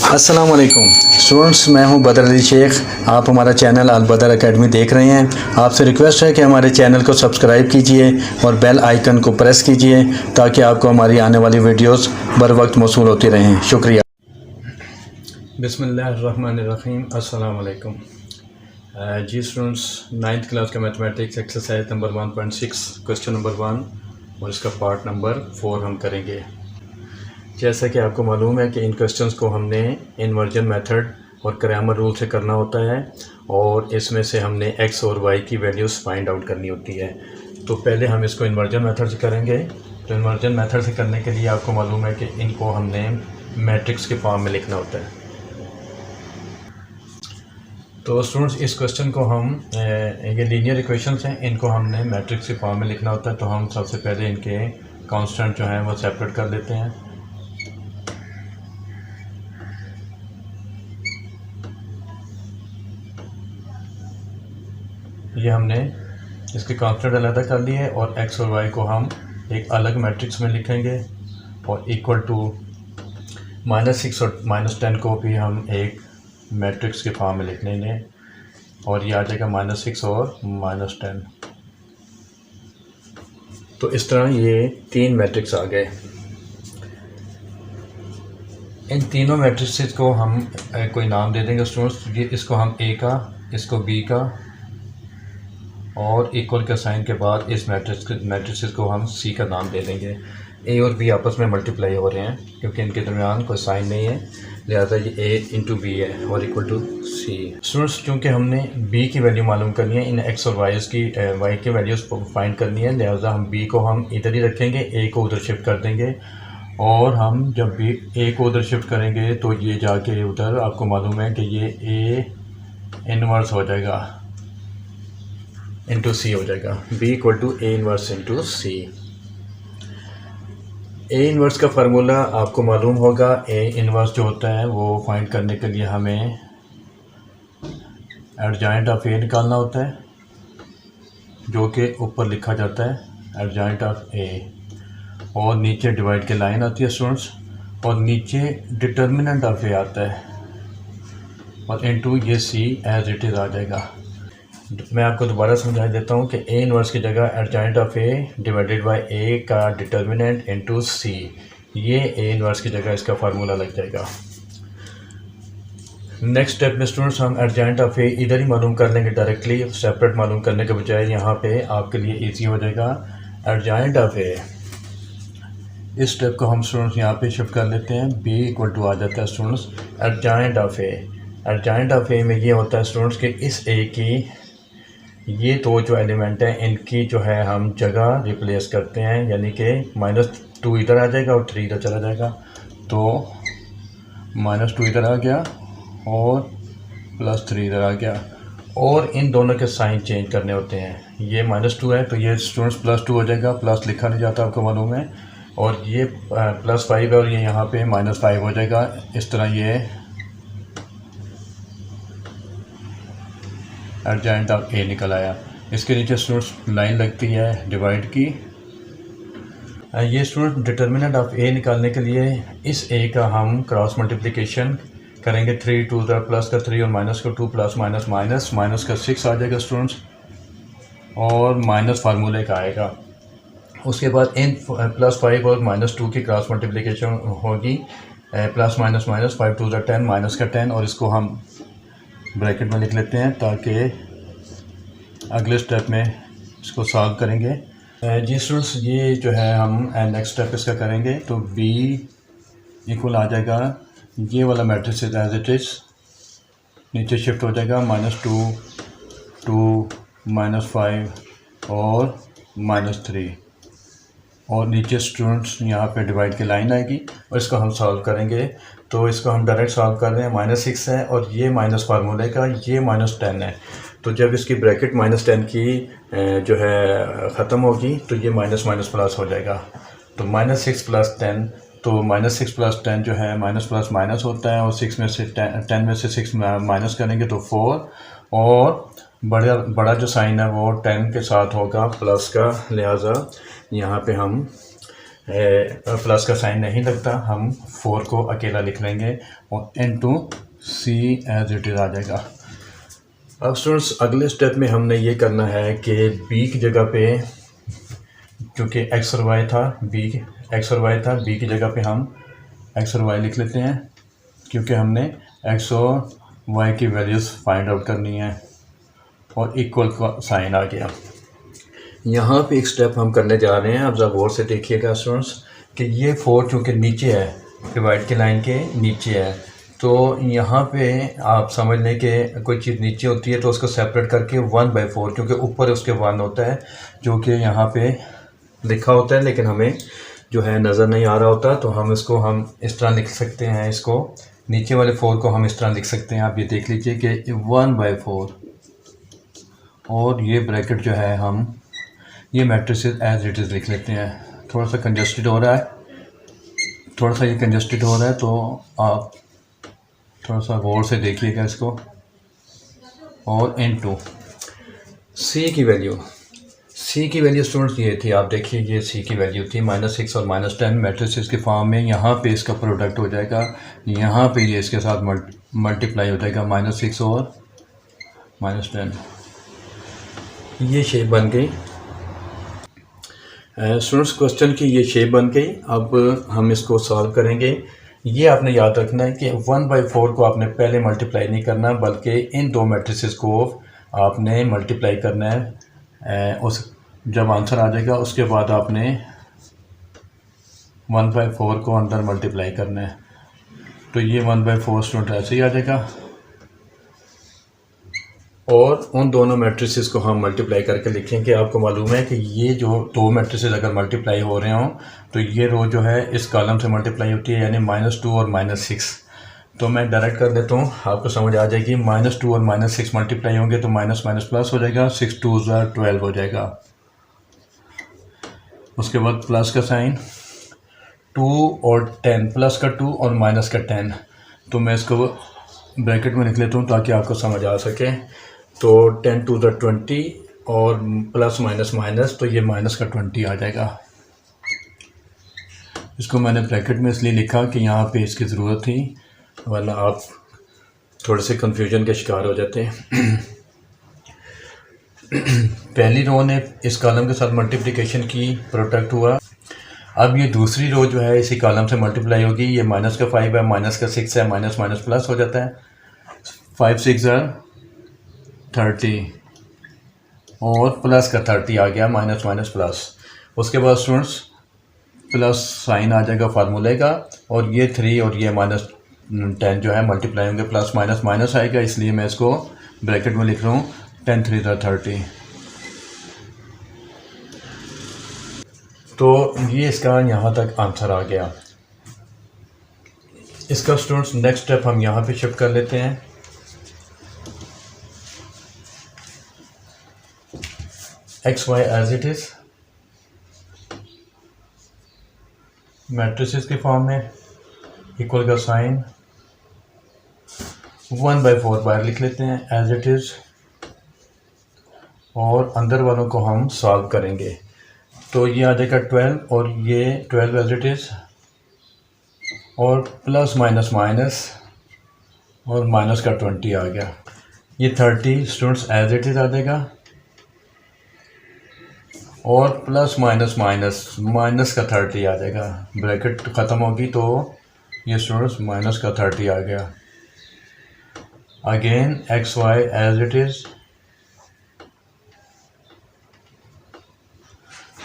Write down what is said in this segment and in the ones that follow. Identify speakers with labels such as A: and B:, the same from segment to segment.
A: अस्सलाम वालेकुम स्टूडेंट्स, मैं हूं बदर अली शेख। आप हमारा चैनल अल बदर एकेडमी देख रहे हैं। आपसे रिक्वेस्ट है कि हमारे चैनल को सब्सक्राइब कीजिए और बेल आइकन को प्रेस कीजिए ताकि आपको हमारी आने वाली वीडियोस बर वक्त मौसूल होती रहें। शुक्रिया। बिस्मिल्लाहिर्रहमानिर्रहीम। अस्सलाम वालेकुम। जी स्टूडेंट्स, 9th क्लास का mathematics exercise number 1.6 question number 1 और इसका पार्ट नंबर 4 हम करेंगे। जैसा कि आपको मालूम है कि इन क्वेश्चंस को हमने इन्वर्जन मेथड और क्रैमर रूल से करना होता है और इसमें से हमने x और y की वैल्यूज़ फाइंड आउट करनी होती है। तो पहले हम इसको इन्वर्जन मेथड से करेंगे। तो इन्वर्जन मेथड से करने के लिए आपको मालूम है कि इनको हमने मैट्रिक्स के फॉर्म में लिखना होता है। तो स्टूडेंट्स, इस क्वेश्चन को हम ये लीनियर इक्वेशंस हैं, इनको हमने मैट्रिक्स के फॉर्म में लिखना होता है। तो हम सबसे पहले इनके कांस्टेंट जो हैं वो सेपरेट कर लेते हैं। ये हमने इसके कांस्टेंट अलग कर लिए और x और y को हम एक अलग मैट्रिक्स में लिखेंगे और इक्वल टू -6 और -10 को भी हम एक मैट्रिक्स के फॉर्म में लिख लेंगे और ये आ जाएगा -6 और -10। तो इस तरह ये तीन मैट्रिक्स आ गए। इन तीनों मैट्रिक्स को हम कोई नाम दे देंगे स्टूडेंट्स। ये इसको हम A का, इसको B का और इक्वल के साइन के बाद इस मैट्रिक्स को हम C का नाम दे देंगे। A और B आपस में मल्टीप्लाई हो रहे हैं क्योंकि इनके दरमियान कोई साइन नहीं है, लिहाजा ये A इंटू B है और इक्वल टू C। स्टूडेंट्स, क्योंकि हमने B की वैल्यू मालूम करनी है, इन x और y की वैल्यूज़ फाइंड करनी है, लिहाजा हम B को हम इधर ही रखेंगे, A को उधर शिफ्ट कर देंगे और हम जब भी A को उधर शिफ्ट करेंगे तो ये जाके उधर आपको मालूम है कि ये A इनवर्स हो जाएगा इंटू C हो जाएगा। B equal to A inverse into C। A inverse का फार्मूला आपको मालूम होगा। A इनवर्स जो होता है वो फाइंड करने के लिए हमें एडजॉइंट ऑफ A निकालना होता है, जो कि ऊपर लिखा जाता है एडजॉइंट ऑफ A, और नीचे डिवाइड की लाइन आती है स्टूडेंट्स, और नीचे डिटर्मिनेंट ऑफ A आता है और इनटू ये C एज इट इज़ आ जाएगा। मैं आपको दोबारा समझा देता हूँ कि A इनवर्स की जगह adjoint of A divided by A का डिटर्मिनेंट इनटू C, ये A इनवर्स की जगह इसका फार्मूला लग जाएगा। नेक्स्ट स्टेप में स्टूडेंट्स हम एडजॉइंट ऑफ A इधर ही मालूम कर लेंगे डायरेक्टली, सेपरेट मालूम करने के बजाय यहाँ पे आपके लिए ईजी हो जाएगा। एडजॉइंट ऑफ A, इस स्टेप को हम स्टूडेंट्स यहाँ पे शिफ्ट कर लेते हैं। B इक्वल टू आ जाता है students adjoint of A। Adjoint of A में ये होता है स्टूडेंट्स कि इस A की ये दो जो एलिमेंट हैं इनकी जो है हम जगह रिप्लेस करते हैं, यानी कि -2 इधर आ जाएगा और 3 इधर चला जाएगा। तो -2 इधर आ गया और +3 इधर आ गया और इन दोनों के साइन चेंज करने होते हैं। ये -2 है तो ये स्टूडेंट्स +2 हो जाएगा, प्लस लिखा नहीं जाता आपको मालूम है, और ये +5 है और ये यहाँ पे -5 हो जाएगा। इस तरह ये एडजॉइंट ऑफ A निकल आया। इसके नीचे स्टूडेंट्स लाइन लगती है डिवाइड की। ये स्टूडेंट डिटर्मिनेंट ऑफ A निकालने के लिए इस A का हम क्रॉस मल्टीप्लिकेशन करेंगे। 3 2 प्लस का 3 और माइनस का 2 प्लस माइनस माइनस माइनस का 6 आ जाएगा स्टूडेंट्स और माइनस फार्मूले का आएगा। उसके बाद इन +5 और -2 की क्रॉस मल्टीप्लिकेशन होगी। प्लस माइनस माइनस 5 2 10 माइनस का 10, और इसको हम ब्रैकेट में लिख लेते हैं ताकि अगले स्टेप में इसको सॉल्व करेंगे। जी स्टूडेंट्स, ये जो है हम नेक्स्ट स्टेप इसका करेंगे। तो B इक्वल आ जाएगा ये वाला मैट्रिक्स एज इट इज़, नीचे शिफ्ट हो जाएगा -2 2 -5 और -3, और नीचे स्टूडेंट्स यहाँ पे डिवाइड की लाइन आएगी और इसको हम सॉल्व करेंगे। तो इसको हम डायरेक्ट सॉल्व कर रहे हैं। -6 है और ये माइनस फार्मूले का ये -10 है। तो जब इसकी ब्रैकेट -10 की जो है ख़त्म होगी तो ये माइनस माइनस प्लस हो जाएगा। तो -6 + 10, तो -6 + 10 जो है माइनस प्लस माइनस होता है और 6 में से 10 में से 6 माइनस करेंगे तो 4, और बड़ा जो साइन है वो 10 के साथ होगा प्लस का, लिहाजा यहाँ पे हम प्लस का साइन नहीं लगता, हम 4 को अकेला लिख लेंगे और into c as it is आ जाएगा। अब स्टूडेंट्स अगले स्टेप में हमने ये करना है कि बी की जगह पे, क्योंकि एक्स और वाई था, बी की जगह पे हम एक्स और वाई लिख लेते हैं, क्योंकि हमने एक्स और वाई की वैल्यूज़ फाइंड आउट करनी है। और इक्वल का साइन आ गया। यहाँ पे एक स्टेप हम करने जा रहे हैं, आप ज़रा गौर से देखिएगा स्टूडेंट्स कि ये 4 चूँकि नीचे है, डिवाइड की लाइन के नीचे है, तो यहाँ पे आप समझ लें कि कोई चीज़ नीचे होती है तो उसको सेपरेट करके 1/4, क्योंकि ऊपर उसके 1 होता है जो कि यहाँ पे लिखा होता है, लेकिन हमें जो है नज़र नहीं आ रहा होता, तो हम इसको इस तरह लिख सकते हैं। इसको नीचे वाले 4 को हम इस तरह लिख सकते हैं। आप ये देख लीजिए कि 1/4 और ये ब्रैकेट जो है हम ये मैट्रिसेस एज इट इज़ लिख लेते हैं। थोड़ा सा कंजस्टेड हो रहा है, तो आप थोड़ा सा गौर से देखिएगा इसको। और इनटू सी की वैल्यू स्टूडेंट्स ये थी, आप देखिए ये सी की वैल्यू थी -6 और -10 मैट्रिसेस के फॉर्म में। यहाँ पे इसका प्रोडक्ट हो जाएगा, यहाँ पे ये इसके साथ मल्टीप्लाई हो जाएगा, -6 और -10। ये शेप बन गई स्टूडेंट्स, क्वेश्चन की ये शेप बन गई। अब हम इसको सॉल्व करेंगे। ये आपने याद रखना है कि 1/4 को आपने पहले मल्टीप्लाई नहीं करना, बल्कि इन 2 मैट्रिसेस को आपने मल्टीप्लाई करना है। उस जब आंसर आ जाएगा उसके बाद आपने 1/4 को अंदर मल्टीप्लाई करना है, तो ये 1/4 स्टूडेंट ऐसे ही आ जाएगा। और उन दोनों मैट्रिसेस को हम मल्टीप्लाई करके लिखेंगे। आपको मालूम है कि ये जो 2 मैट्रिसेस अगर मल्टीप्लाई हो रहे हों तो ये रो जो है इस कॉलम से मल्टीप्लाई होती है, यानी -2 और -6। तो मैं डायरेक्ट कर देता हूँ, आपको समझ आ जाएगी। -2 और -6 मल्टीप्लाई होंगे तो माइनस माइनस प्लस हो जाएगा, 6 2 12 हो जाएगा। उसके बाद प्लस का साइन, 2 और 10, प्लस का 2 और माइनस का 10। तो मैं इसको ब्रैकेट में लिख लेता हूँ ताकि आपको समझ आ सके। तो 10 2 20 और प्लस माइनस माइनस, तो ये माइनस का 20 आ जाएगा। इसको मैंने ब्रैकेट में इसलिए लिखा कि यहाँ पे इसकी ज़रूरत थी, वरना आप थोड़े से कंफ्यूजन के शिकार हो जाते हैं। पहली रो ने इस कॉलम के साथ मल्टीप्लिकेशन की, प्रोडक्ट हुआ। अब ये दूसरी रो जो है इसी कॉलम से मल्टीप्लाई होगी। ये माइनस का 5 है, माइनस का 6 है, माइनस माइनस प्लस हो जाता है। 5 6 30 और प्लस का 30 आ गया, माइनस माइनस प्लस। उसके बाद स्टूडेंट्स प्लस साइन आ जाएगा फार्मूले का, और ये 3 और ये -10 जो है मल्टीप्लाई होंगे, प्लस माइनस माइनस आएगा, इसलिए मैं इसको ब्रैकेट में लिख रहा हूँ 10 3 30। तो ये इसका यहाँ तक आंसर आ गया। इसका स्टूडेंट्स नेक्स्ट स्टेप हम यहाँ पे शिफ्ट कर लेते हैं। XY as it is matrices के फॉर्म में, इक्वल का साइन, 1/4 बाहर लिख लेते हैं एज इट इज़, और अंदर वालों को हम सॉल्व करेंगे। तो ये आ जाएगा 12 और ये 12 एज इट इज़, और प्लस माइनस माइनस और माइनस का 20 आ गया। ये 30 स्टूडेंट्स एज इट इज़ आ जाएगा, और प्लस माइनस माइनस माइनस का 30 आ जाएगा। ब्रैकेट ख़त्म होगी तो ये स्टूडेंट्स माइनस का 30 आ गया। Again XY as it is,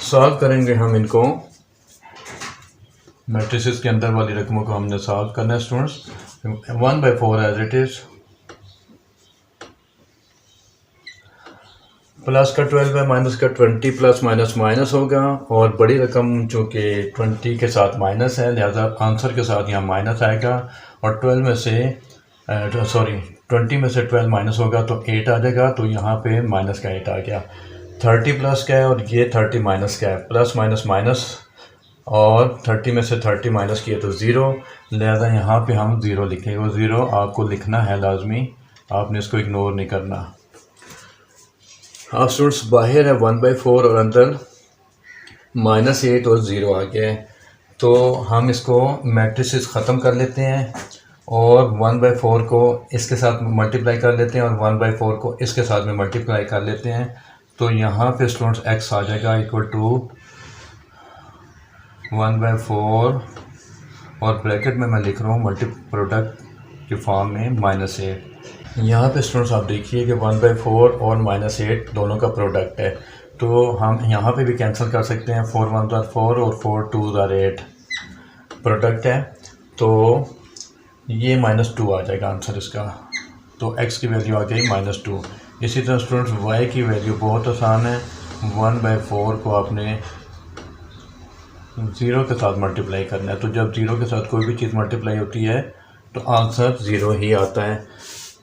A: solve करेंगे हम इनको। मैट्रिसेस के अंदर वाली रकमों को हमने सॉल्व करना है students. 1/4 as it is, plus का 12 है, माइनस का 20, प्लस माइनस माइनस होगा, और बड़ी रकम चूँकि 20 के साथ माइनस है, लिहाजा आंसर के साथ यहाँ माइनस आएगा। और 12 में से 20 में से 12 माइनस होगा तो 8 आ जाएगा, तो यहाँ पे माइनस का 8 आ गया। 30 प्लस का है और ये 30 माइनस का है, प्लस माइनस माइनस, और 30 में से 30 माइनस किए तो 0, लिहाजा यहाँ पे हम 0 लिखेंगे। वो 0 आपको लिखना है लाजमी, आपने इसको इग्नोर नहीं करना। आप स्टूडेंट्स बाहर है 1/4 और अंदर -8 और 0 आ गया है। तो हम इसको मैट्रिसेस ख़त्म कर लेते हैं और 1/4 को इसके साथ मल्टीप्लाई कर लेते हैं और 1/4 को इसके साथ में मल्टीप्लाई कर लेते हैं। तो यहाँ पे स्टूडेंट्स x आ जाएगा इक्वल टू 1/4 और ब्रैकेट में मैं लिख रहा हूँ मल्टी प्रोडक्ट के फॉर्म में -8। यहाँ पे स्टूडेंट्स आप देखिए कि 1/4 और -8 दोनों का प्रोडक्ट है, तो हम यहाँ पे भी कैंसिल कर सकते हैं। 4 1 are 4 और 4 2 are 8 प्रोडक्ट है, तो ये -2 आ जाएगा आंसर इसका। तो x की वैल्यू आ गई -2। इसी तरह स्टूडेंट्स y की वैल्यू बहुत आसान है। 1/4 को आपने 0 के साथ मल्टीप्लाई करना है, तो जब 0 के साथ कोई भी चीज़ मल्टीप्लाई होती है तो आंसर 0 ही आता है।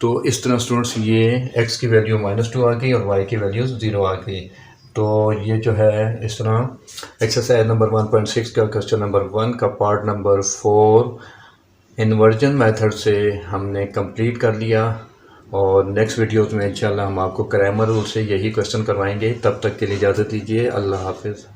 A: तो इस तरह स्टूडेंट्स ये x की वैल्यू -2 आ गई और y की वैल्यू 0 आ गई। तो ये जो है इस तरह एक्सरसाइज नंबर 1.6 का क्वेश्चन नंबर 1 का पार्ट नंबर 4 इन्वर्जन मेथड से हमने कंप्लीट कर लिया। और नेक्स्ट वीडियोज़ में इंशाल्लाह हम आपको ग्रामर रूल से यही क्वेश्चन करवाएंगे। तब तक के लिए इजाज़त दीजिए। अल्लाह हाफिज़।